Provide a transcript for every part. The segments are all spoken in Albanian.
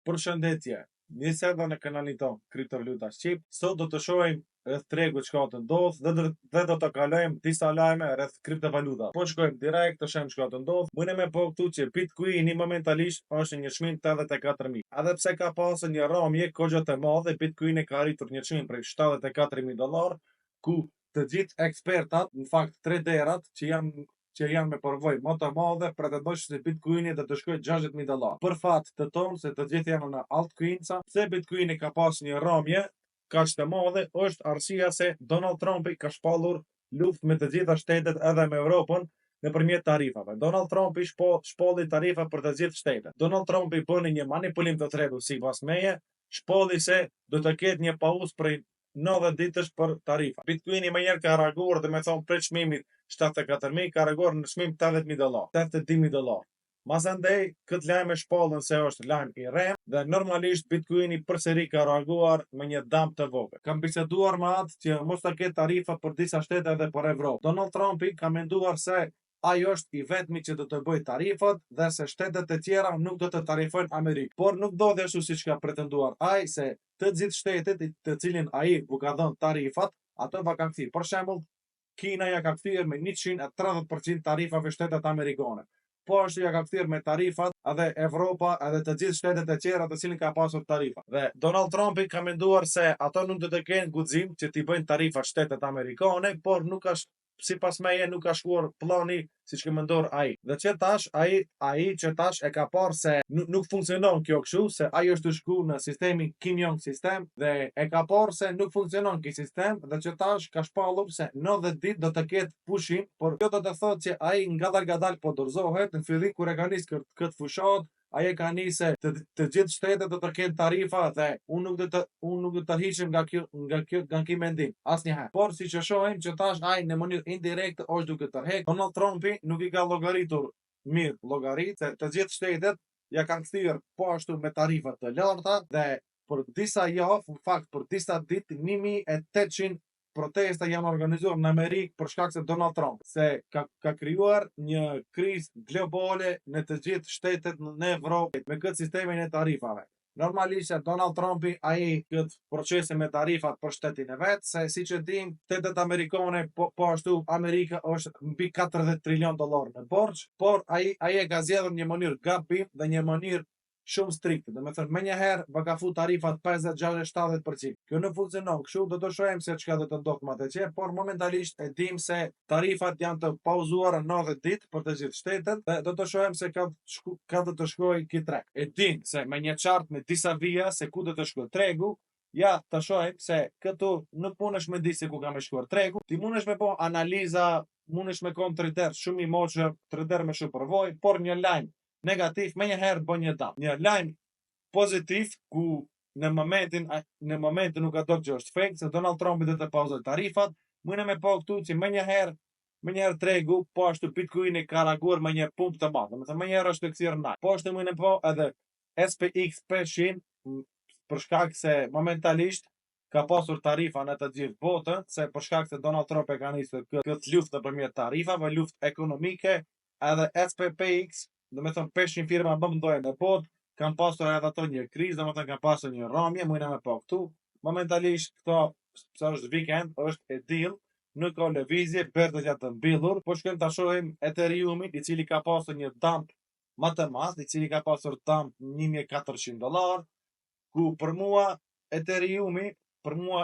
Përshëndetje, mirë se erdha në kanalin tonë Kriptovaluta Shqip. Sot do të shohim rreth tregut çka të ndodh dhe do të kalojmë disa lajme rreth kriptovaluta. Po shkojmë direkt të shohim çka të ndodh. Mune me po këtu që Bitcoini momentalisht është një çmim 84.000. Edhe pse ka pasur një rrëmje kogja të madhe, Bitcoini ka arritur një çmim prej $74.000, ku të gjithë ekspertat, në fakt traderat që janë me përvojë më të madhe, pretendojnë se Bitcoini do të shkojë $60.000. Për fat të tonë se të gjithë janë në altcoinsa, se Bitcoini ka pas një rrëmje kaq të madhe, është arsyeja se Donald Trumpi ka shpallur luftë me të gjitha shtetet edhe me Evropën nëpërmjet tarifave. Donald Trumpi shpalli tarifa për të gjithë shtetet. Donald Trumpi bëni një manipulim të tregut sipas meje, shpalli se do të ketë një pauzë prej 90 ditësh për tarifa. Bitcoini më njëherë ka reaguar dhe me thonë prej çmimit 74.000 ka reaguar në çmim $80.000, $82.000. Masandej këtë lajm e shpallën se është lajm i rrem dhe normalisht Bitcoini përsëri ka reaguar me një dump të vogël. Kam biseduar me atë që mos ta ketë tarifa për disa shtete edhe për Evropë. Donald Trumpi ka menduar se ai është i vetmi që do të bëjë tarifat dhe se shtetet e tjera nuk do të tarifojnë Amerikën. Por nuk ndodhi ashtu siç ka pretenduar ai, se të gjithë shtetet të cilin ai u ka dhënë tarifat, ato va kanë kthyer. Për shembull, Kina ja ka kthyer me 130% tarifave shtetet amerikane. Po ashtu ja ka kthyer me tarifat edhe Evropa edhe të gjithë shtetet e tjera të cilin ka pasur tarifa. Dhe Donald Trumpi ka menduar se ato nuk do të kenë guxim që t'i bëjnë tarifat shtetet amerikane, por nuk ka sipas meje nuk ka shkuar plani siç ka menduar ai. Dhe që tash ai që tash e ka parë se nuk funksionon kjo kështu, se ai është shku në sistemin Kim Jong sistem dhe e ka parë se nuk funksionon ky sistem dhe që tash ka shpallur se 90 ditë do të ketë pushim, por kjo do të thotë që ai ngadal po dorëzohet në fillim kur e ka nis këtë fushat. Ai e ka nisë të gjithë shtetet do të kenë tarifa dhe unë nuk do të hiqem nga ky mendim asnjëherë. Por siç e shohim që tash ai në mënyrë indirekte është duke tërheq. Donald Trumpi nuk i ka llogaritur mirë llogaritë se të gjithë shtetet ja kanë kthyer po ashtu me tarifa të larta dhe për disa javë, në fakt për disa ditë, 1800 protesta janë organizuar në Amerikë për shkak se Donald Trump, se ka krijuar një krizë globale në të gjithë shtetet në Evropë me këtë sistemin e tarifave. Normalisht Donald Trumpi ai këtë procese me tarifat për shtetin e vet, se siç e dim, shtetet amerikane po ashtu Amerika është mbi $40 trilion në borxh, por ai e ka zgjedhur një mënyrë gabim dhe një mënyrë shumë strikte. Do të thënë më njëherë va ka fu tarifat 50, 60, 70%. Kjo nuk funksionon kështu, do të shohim se çka do të ndodh më atje, por momentalisht e dim se tarifat janë të pauzuara 90 ditë për të gjithë shtetet dhe do të shohim se ka do të shkojë ky treg. E dim se me një chart me disa vija se ku do të shkojë tregu, ja të shohim se këtu nuk mundesh me di se ku ka me shkuar tregu. Ti mundesh me po analiza, mundesh me kon trader shumë i moçë, trader me shumë përvojë, por një lajm negativ më njëherë bën një dam. Një lajm pozitiv ku në momentin nuk ka do që është fake, se Donald Trump do të pauzoj tarifat, mëne me po këtu që më njëherë tregu, po ashtu Bitcoini ka reaguar me një pump të madh. Domethënë më njëherë është të kthyer ndaj. Po ashtu mëne po edhe SPX 500 për shkak se momentalisht ka pasur tarifa në të gjithë botën, se për shkak se Donald Trump e ka nisur këtë luftë nëpërmjet tarifave, luftë ekonomike, edhe SPX, do me thonë 500 firma më mëdha në botë, kanë pasur edhe ato një krizë, do me thonë kanë pasur një rrëmje, mëjna me po këtu. Momentalisht këto, se është weekend, është e diell, nuk ka lëvizje, bërdet janë të mbyllur, po shkojmë ta shohim Ethereumin, i cili ka pasur një dump më të madh, i cili ka pasur dump $1.400, ku për mua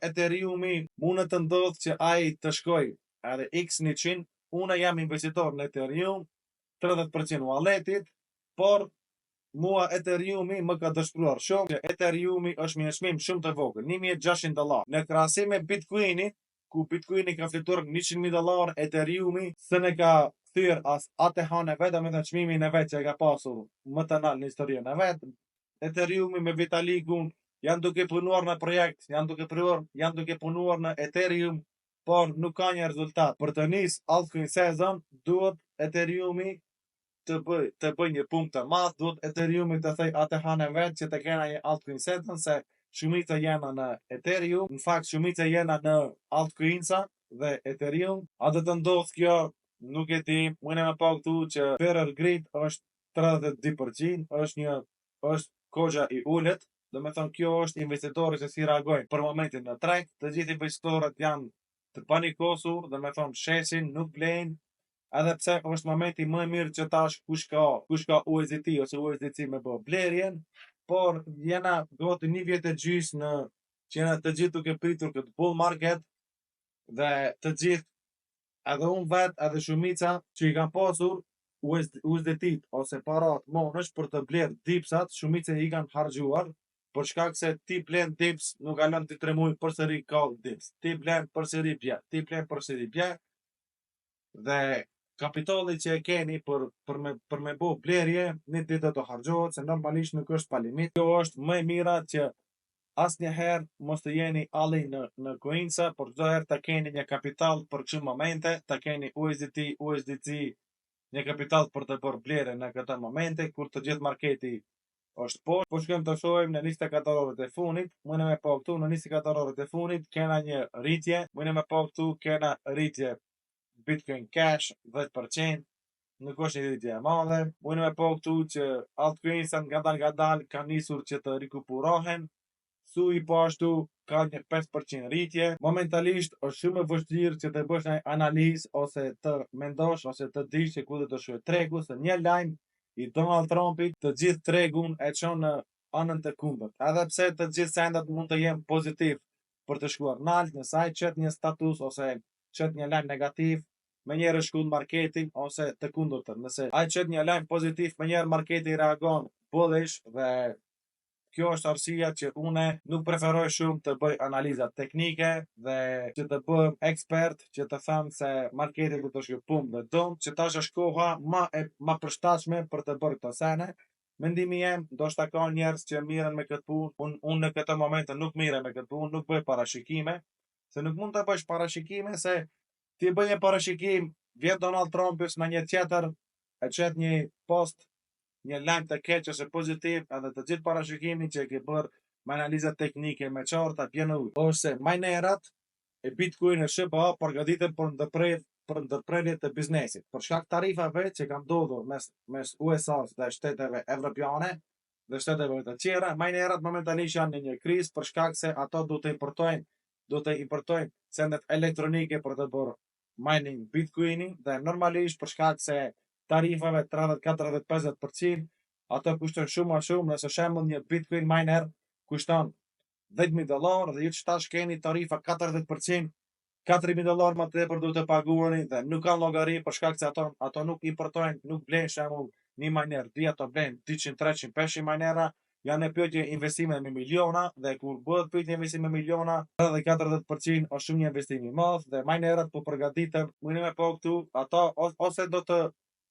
Ethereumi mund të ndodh që ai të shkojë edhe X100. Unë jam investitor në Ethereum, 30% walletit, por mua Ethereumi më ka dëshpëruar shumë që Ethereumi është me një çmim shumë të vogël, $1.600. Në krahasim me Bitcoinit, ku Bitcoini ka fituar $100.000, Ethereumi s'e ka kthyer as ATH-n e vet, domethënë çmimin e vet që e ka pasur më të lartë në historinë e vet. Ethereumi me Vitalikun janë duke punuar në projekt, janë duke punuar në Ethereum, por nuk ka një rezultat. Për të nis altcoin season, duhet Ethereumi të bëj një punkt të madh, duhet Ethereumi të thej ATH-n e vet që të kena një altcoin season, se shumica janë në Ethereum, në fakt shumica janë në altcoinsa dhe Ethereum. A do të ndodh kjo? Nuk e di. Unë më pa këtu që Ferrer Grid është 32%, është kogja i ullet, do me thonë kjo është investitori që si reagojnë për momentin në treg, të gjithë investitorët janë të panikosur, do me thonë shesin, nuk blejnë, edhe pse është momenti më i mirë që tash kush ka USDT ose USDC me bë blerjen, por jena gati 1 vjet e gjys që jena të gjithë duke pritur këtë bull market dhe të gjithë edhe unë vetë edhe shumica që i kanë pasur USDT ose parat monësh për të blerë dipsat, shumica i kanë harxhuar për shkak se ti blen dips nuk kalon ti 3 muaj përsëri ka dips. Ti blen përsëri bje, ti blen përsëri bje dhe kapitali që e keni për me bo blerje, një ditë do të harxhohet se normalisht nuk është pa limit. Kjo është më e mira që asnjëherë mos të jeni alli në coinsa, por çdo herë të keni një kapital për këto momente, të keni USDT, USDC, një kapital për të bërë blerje në këto momente kur të gjithë marketi është poshtë. Po shkojmë të shohim në 24 orët e fundit, mëne me pa këtu në 24 orët e fundit kena një rritje, mëne me pa këtu kena rritje Bitcoin Cash 10%, nuk është një rritje e madhe. Mëne me pa këtu që altcoinsa ngadal kanë nisur që të rikupurohen. Sui po ashtu ka një 5% rritje. Momentalisht është shumë e vështirë që të bësh një analizë ose të mendosh ose të dish që ku do të shkojë tregu, se një lajm i Donald Trumpit të gjithë tregun e çon në anën të kundërt. Edhe pse të gjithë sendat mund të jenë pozitiv për të shkuar nalt, nëse ai çet një status ose çet një lajm negativ, më njëherë shkon marketi ose të kundërtën. Nëse ai çet një lajm pozitiv, më njëherë marketi reagon bullish dhe kjo është arsyeja që une nuk preferoj shumë të bëj analiza teknike dhe që të bëhem ekspert që të them se marketi do të shkojë pum dhe dum, që tash është koha ma përshtatshme për të bërë këto sene. Mendimi jem, ndoshta ka njerëz që mirën me këtë punë, unë në këtë moment nuk mirem me këtë punë, nuk bëj parashikime, se nuk mund të bësh parashikime se ti bëj një parashikim, vjen Donald Trumpi në një tjetër, e çet një post, një lajm të keq ose pozitiv, edhe të gjithë parashikimin që e ke bërë me analiza teknike, me qarta, bjen ujë. Ose minerat e Bitcoin e SHBA përgatiten për ndërprerje të biznesit. Për shkak tarifave që kanë ndodhur mes USA-s dhe shteteve evropiane dhe shteteve të tjera, minerat momentalisht janë në një krizë për shkak se ato do të importojnë sendet elektronike për të bërë mining Bitcoinin dhe normalisht për shkak se tarifave 30, 40, 50%, ato kushton shumë a shumë, nëse shembull një Bitcoin miner kushton $10,000 dhe ju që tash keni tarifa 40%, $4,000 më tepër duhet të paguani dhe nuk kanë llogari për shkak se ato nuk importojnë, nuk blejnë shembull një miner, ato blejnë 200, 300, 500 minera, janë e pyetje investime me miliona dhe kur bëhet pyetje investime me miliona, edhe 40% është shumë një investim i madh dhe minerat po përgatiten, më me po këtu, ato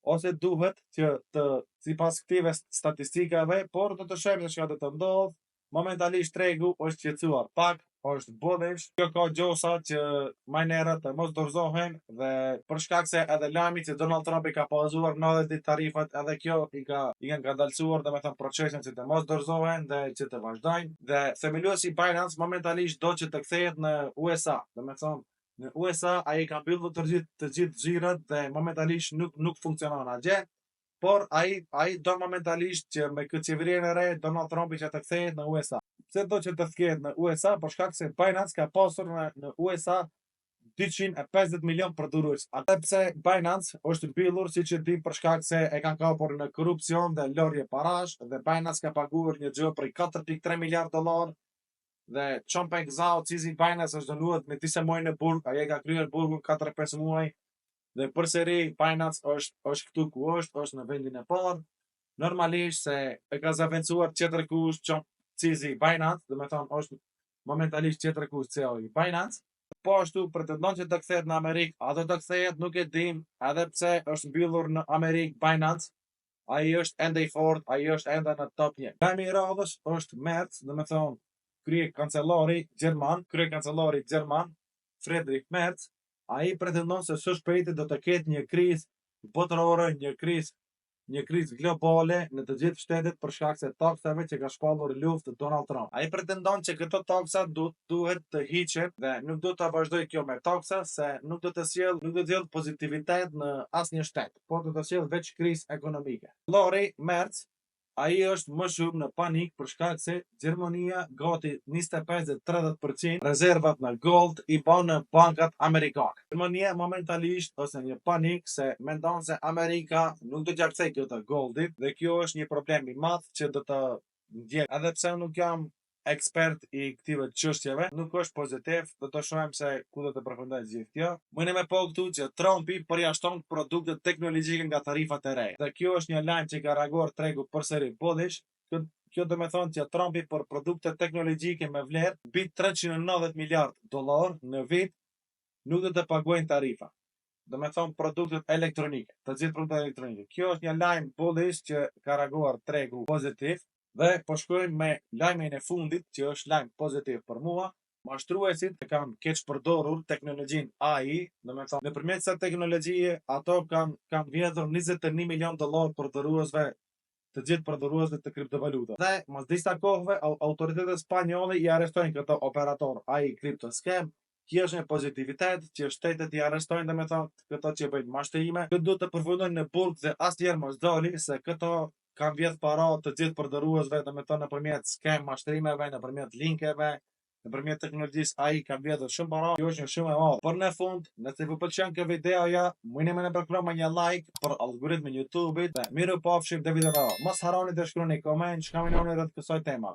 ose duhet që të sipas këtyre statistikave, por do të shohim se çka do të ndodh. Momentalisht tregu është qetësuar pak, është bullish. Kjo ka gjosa që minerat të mos dorëzohen dhe për shkak se edhe lajmi që Donald Trump i ka pauzuar 90 ditë tarifat, edhe kjo i kanë ngadalësuar, domethënë procesin që të mos dorëzohen dhe që të vazhdojnë. Dhe themeluesi Binance momentalisht do që të kthehet në USA, domethënë në USA ai ka mbyllur të gjithë xhirat dhe momentalisht nuk funksionon atje, por ai do momentalisht që me këtë qeverinë e re Donald Trumpi që të kthehet në USA. Pse do që të kthehet në USA? Për shkak se Binance ka pasur në USA 250 milion përdorues. Atë pse Binance është mbyllur siç e di për shkak se e kanë kapur në korrupsion dhe lorje parash dhe Binance ka paguar një gjë për 4.3 miliard dollar dhe Changpeng Zhao, cizi Binance është dënuar me disa muaj në burg, ai e ka kryer burgun 4-5 muaj dhe përsëri Binance është këtu ku është në vendin e parë. Normalisht se e ka zaventuar tjetër kusht cizi Binance, domethënë është momentalisht tjetër kusht CEO i Binance. Po ashtu pretendon që të kthehet në Amerikë, a do të kthehet nuk e dim, edhe pse është mbyllur në Amerikë Binance, ai është ende i fortë, ai është ende në top 1. Lajmi i radhës është Merz, domethënë kryekancelari gjerman Friedrich Merz, ai pretendon se së shpejti do të ketë një krizë botërore, një krizë globale në të gjithë shtetet për shkak se taksave që ka shpallur luftë Donald Trump. Ai pretendon që këto taksa duhet të hiqen dhe nuk do të vazhdojë kjo me taksa se nuk do të sjell pozitivitet në asnjë shtet, por do të sjell veç krizë ekonomike. Lori Merz ai është më shumë në panik për shkak se Gjermania gati 25-30% rezervat në gold i bën në bankat amerikane. Gjermania momentalisht ose një panik se mendon se Amerika nuk do t'ja kthej këtë goldit dhe kjo është një problem i madh që do të ndjek. Edhe pse nuk jam ekspert i këtyre çështjeve, nuk është pozitiv, do të shohim se ku do të përfundojë gjithë kjo. Mëne me po këtu që Trumpi përjashton produktet teknologjike nga tarifat e reja. Dhe kjo është një lajm që ka reaguar tregu përsëri bodhish. Kjo do me thonë që Trumpi për produkte teknologjike me vlerë mbi 390 miliard dollar në vit nuk do të paguajnë tarifa. Do me thonë produktet elektronike, të gjithë produktet elektronike. Kjo është një lajm bodhish që ka reaguar tregu pozitiv. Dhe po shkojmë me lajmin e fundit që është lajm pozitiv për mua. Mashtruesit kanë keq përdorur teknologjinë AI, do me thonë nëpërmjet kësaj teknologjie ato kanë vjedhur 21 milion dollar përdoruesve të gjithë përdoruesve të kriptovaluta. Dhe mas disa kohëve autoritetet spanjolle i arrestojnë këto operator AI crypto scam. Kjo është një pozitivitet që shtetet i arrestojnë, do me thonë këto që bëjnë mashtrime. Këtë duhet të përfundojnë në burg dhe asnjëherë mos dali se këto kanë vjedh para të gjithë përdoruesve, do me thonë nëpërmjet scam mashtrimeve, nëpërmjet linkeve, nëpërmjet teknologjisë AI kanë vjedhur shumë para. Kjo është një shumë e madhe. Por në fund, nëse ju pëlqen kjo videoja, mëni më nëpërklo me një like për algoritmin e YouTube-it. Miru pafshim te videoja. Mos harroni të shkruani koment çka mendoni rreth kësaj teme.